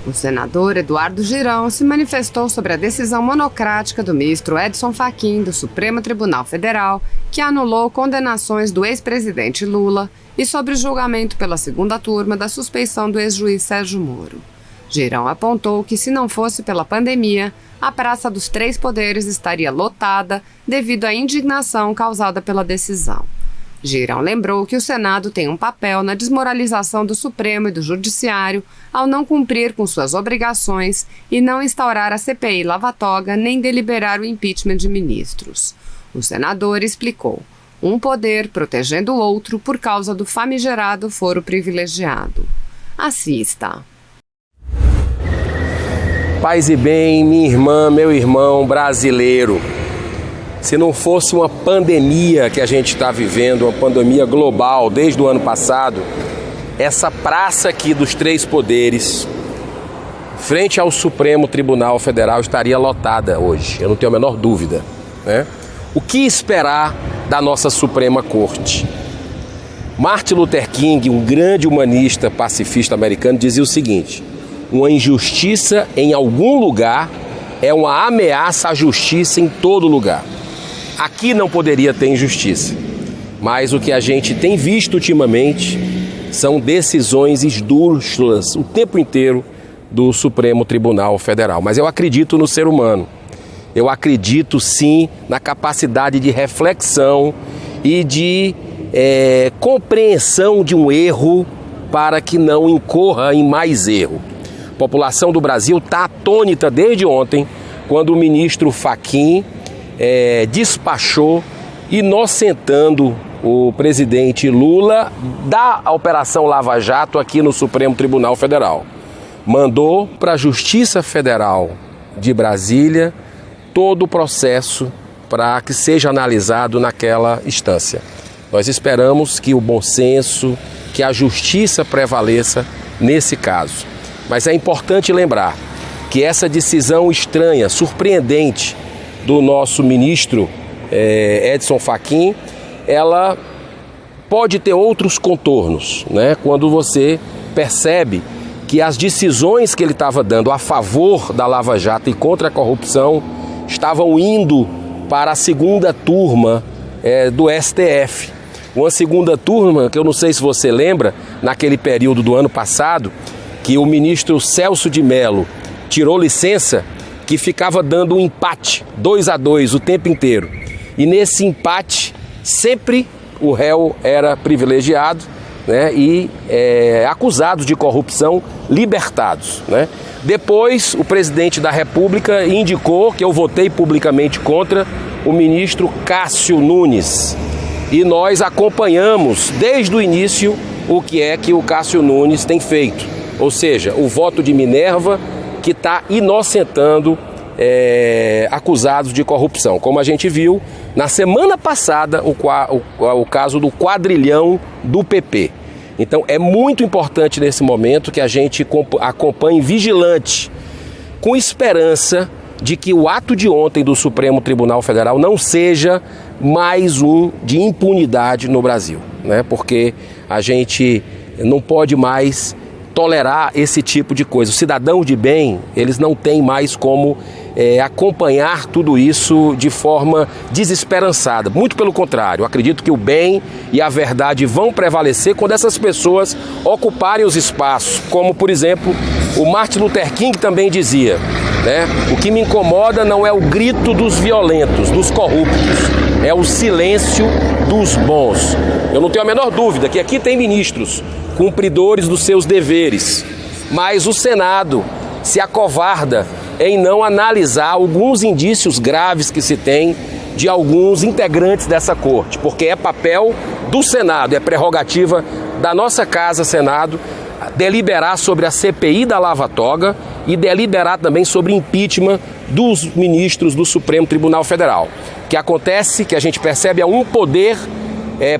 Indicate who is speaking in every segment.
Speaker 1: O senador Eduardo Girão se manifestou sobre a decisão monocrática do ministro Edson Fachin do Supremo Tribunal Federal, que anulou condenações do ex-presidente Lula, e sobre o julgamento pela segunda turma da suspeição do ex-juiz Sérgio Moro. Girão apontou que, se não fosse pela pandemia, a Praça dos Três Poderes estaria lotada devido à indignação causada pela decisão. Girão lembrou que o Senado tem um papel na desmoralização do Supremo e do Judiciário ao não cumprir com suas obrigações e não instaurar a CPI lava-toga nem deliberar o impeachment de ministros. O senador explicou: um poder protegendo o outro por causa do famigerado foro privilegiado. Assista.
Speaker 2: Paz e bem, minha irmã, meu irmão brasileiro. Se não fosse uma pandemia que a gente está vivendo, uma pandemia global desde o ano passado, essa praça aqui dos Três Poderes, frente ao Supremo Tribunal Federal, estaria lotada hoje. Eu não tenho a menor dúvida, né? O que esperar da nossa Suprema Corte? Martin Luther King, um grande humanista pacifista americano, dizia o seguinte: uma injustiça em algum lugar é uma ameaça à justiça em todo lugar. Aqui não poderia ter injustiça, mas o que a gente tem visto ultimamente são decisões esdrúxulas o tempo inteiro do Supremo Tribunal Federal. Mas eu acredito no ser humano, eu acredito sim na capacidade de reflexão e de compreensão de um erro para que não incorra em mais erro. A população do Brasil está atônita desde ontem, quando o ministro Fachin despachou, inocentando o presidente Lula da Operação Lava Jato aqui no Supremo Tribunal Federal. Mandou para a Justiça Federal de Brasília todo o processo para que seja analisado naquela instância. Nós esperamos que o bom senso, que a justiça prevaleça nesse caso. Mas é importante lembrar que essa decisão estranha, surpreendente, do nosso ministro Edson Fachin, ela pode ter outros contornos, né? Quando você percebe que as decisões que ele estava dando a favor da Lava Jato e contra a corrupção estavam indo para a segunda turma do STF. Uma segunda turma que eu não sei se você lembra, naquele período do ano passado, que o ministro Celso de Mello tirou licença, que ficava dando um empate, 2-2 o tempo inteiro. E nesse empate, sempre o réu era privilegiado, né, e acusados de corrupção, libertados, né? Depois, o presidente da República indicou, que eu votei publicamente contra, o ministro Cássio Nunes. E nós acompanhamos desde o início o que é que o Cássio Nunes tem feito. Ou seja, o voto de Minerva, que está inocentando acusados de corrupção. Como a gente viu na semana passada, o caso do quadrilhão do PP. Então é muito importante nesse momento que a gente acompanhe vigilante, com esperança de que o ato de ontem do Supremo Tribunal Federal não seja mais um de impunidade no Brasil, né? Porque a gente não pode mais tolerar esse tipo de coisa. Os cidadãos de bem, eles não têm mais como acompanhar tudo isso de forma desesperançada. Muito pelo contrário, eu acredito que o bem e a verdade vão prevalecer quando essas pessoas ocuparem os espaços, como, por exemplo, o Martin Luther King também dizia, né? O que me incomoda não é o grito dos violentos, dos corruptos, é o silêncio dos bons. Eu não tenho a menor dúvida que aqui tem ministros cumpridores dos seus deveres, mas o Senado se acovarda em não analisar alguns indícios graves que se tem de alguns integrantes dessa corte, porque é papel do Senado, é prerrogativa da nossa casa, Senado, deliberar sobre a CPI da Lava Toga e deliberar também sobre impeachment dos ministros do Supremo Tribunal Federal. O que acontece, que a gente percebe, é um poder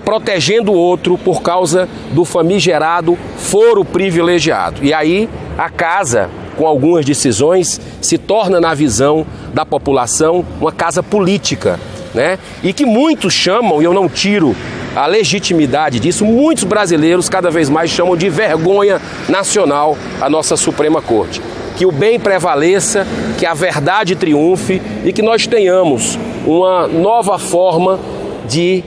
Speaker 2: protegendo o outro por causa do famigerado foro privilegiado. E aí a casa, com algumas decisões, se torna, na visão da população, uma casa política, né? E que muitos chamam, e eu não tiro a legitimidade disso, muitos brasileiros cada vez mais chamam de vergonha nacional a nossa Suprema Corte. Que o bem prevaleça, que a verdade triunfe e que nós tenhamos uma nova forma de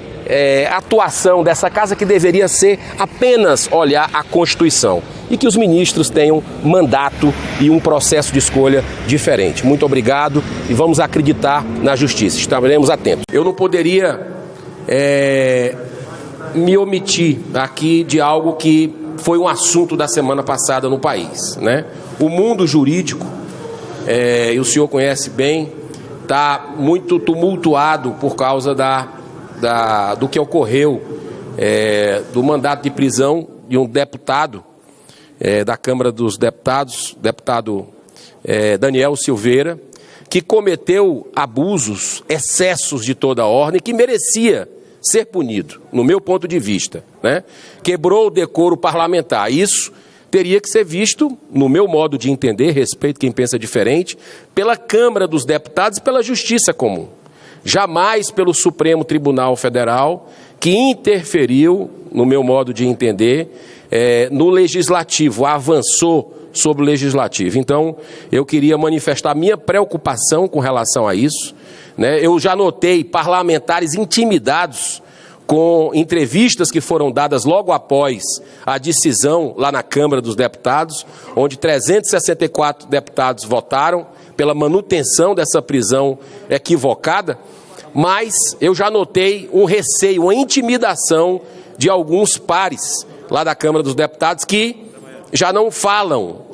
Speaker 2: atuação dessa casa que deveria ser apenas olhar a Constituição e que os ministros tenham mandato e um processo de escolha diferente. Muito obrigado e vamos acreditar na justiça, estaremos atentos. Eu não poderia me omitir aqui de algo que foi um assunto da semana passada no país, né? O mundo jurídico, e o senhor conhece bem, está muito tumultuado por causa do que ocorreu, do mandato de prisão de um deputado da Câmara dos Deputados, deputado Daniel Silveira, que cometeu abusos, excessos de toda a ordem, que merecia ser punido, no meu ponto de vista, né? Quebrou o decoro parlamentar. Isso teria que ser visto, no meu modo de entender, respeito quem pensa diferente, pela Câmara dos Deputados e pela Justiça Comum. Jamais pelo Supremo Tribunal Federal, que interferiu, no meu modo de entender, no Legislativo, avançou sobre o Legislativo. Então, eu queria manifestar minha preocupação com relação a isso, né? Eu já notei parlamentares intimidados com entrevistas que foram dadas logo após a decisão lá na Câmara dos Deputados, onde 364 deputados votaram pela manutenção dessa prisão equivocada, mas eu já notei um receio, uma intimidação de alguns pares lá da Câmara dos Deputados que já não falam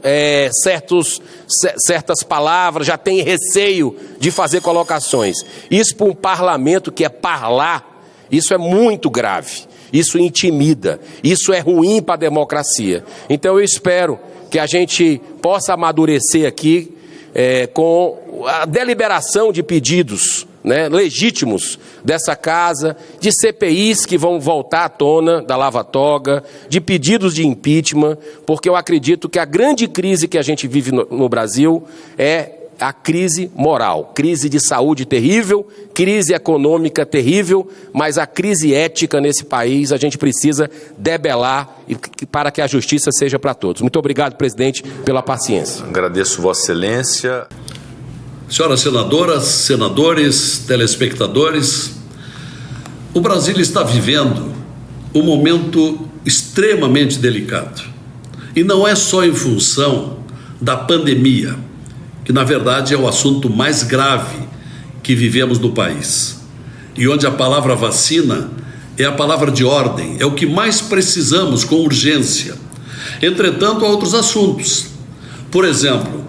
Speaker 2: certas palavras, já têm receio de fazer colocações. Isso para um parlamento que é parlar, isso é muito grave, isso intimida, isso é ruim para a democracia. Então eu espero que a gente possa amadurecer aqui com a deliberação de pedidos, né, legítimos dessa casa, de CPIs que vão voltar à tona da lava-toga, de pedidos de impeachment, porque eu acredito que a grande crise que a gente vive no Brasil é a crise moral, crise de saúde terrível, crise econômica terrível, mas a crise ética nesse país a gente precisa debelar para que a justiça seja para todos. Muito obrigado, presidente, pela paciência.
Speaker 3: Agradeço Vossa Excelência.
Speaker 4: Senhoras senadoras, senadores, telespectadores, o Brasil está vivendo um momento extremamente delicado. E não é só em função da pandemia, que na verdade é o assunto mais grave que vivemos no país. E onde a palavra vacina é a palavra de ordem, é o que mais precisamos com urgência. Entretanto, há outros assuntos. Por exemplo,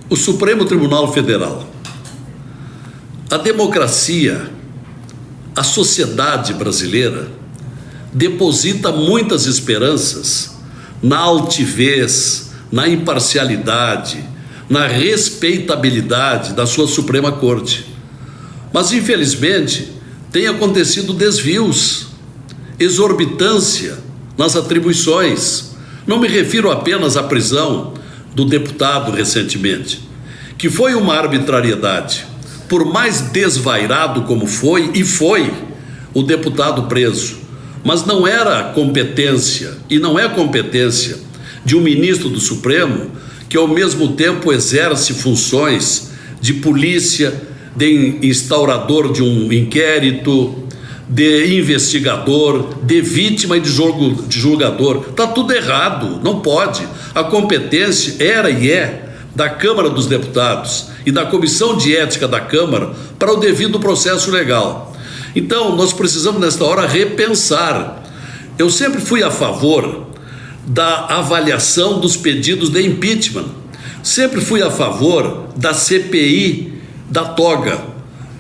Speaker 4: o Supremo Tribunal Federal. A democracia, a sociedade brasileira deposita muitas esperanças na altivez, na imparcialidade, na respeitabilidade da sua Suprema Corte. Mas, infelizmente, tem acontecido desvios, exorbitância nas atribuições. Não me refiro apenas à prisão do deputado recentemente, que foi uma arbitrariedade. Por mais desvairado como foi, e foi o deputado preso, mas não era competência, e não é competência de um ministro do Supremo que ao mesmo tempo exerce funções de polícia, de instaurador de um inquérito, de investigador, de vítima e de julgador. Está tudo errado, não pode. A competência era e é da Câmara dos Deputados e da Comissão de Ética da Câmara para o devido processo legal. Então, nós precisamos, nesta hora, repensar. Eu sempre fui a favor da avaliação dos pedidos de impeachment. Sempre fui a favor da CPI da toga,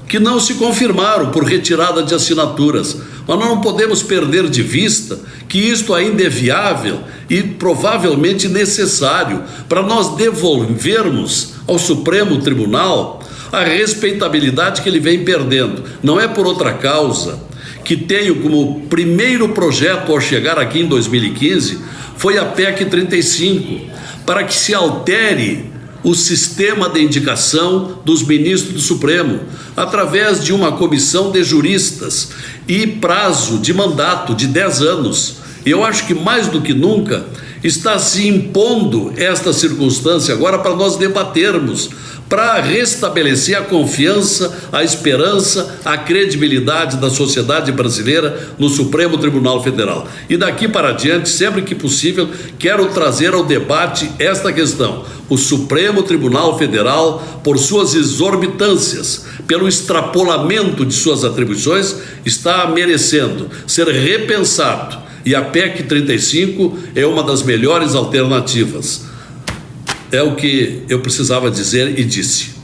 Speaker 4: que não se confirmaram por retirada de assinaturas. Mas nós não podemos perder de vista que isto ainda é viável e provavelmente necessário para nós devolvermos ao Supremo Tribunal a respeitabilidade que ele vem perdendo. Não é por outra causa que tenho como primeiro projeto ao chegar aqui em 2015 foi a PEC 35, para que se altere o sistema de indicação dos ministros do Supremo, através de uma comissão de juristas e prazo de mandato de 10 anos. E eu acho que mais do que nunca está se impondo esta circunstância agora para nós debatermos, para restabelecer a confiança, a esperança, a credibilidade da sociedade brasileira no Supremo Tribunal Federal. E daqui para diante, sempre que possível, quero trazer ao debate esta questão. O Supremo Tribunal Federal, por suas exorbitâncias, pelo extrapolamento de suas atribuições, está merecendo ser repensado. E a PEC 35 é uma das melhores alternativas. É o que eu precisava dizer e disse.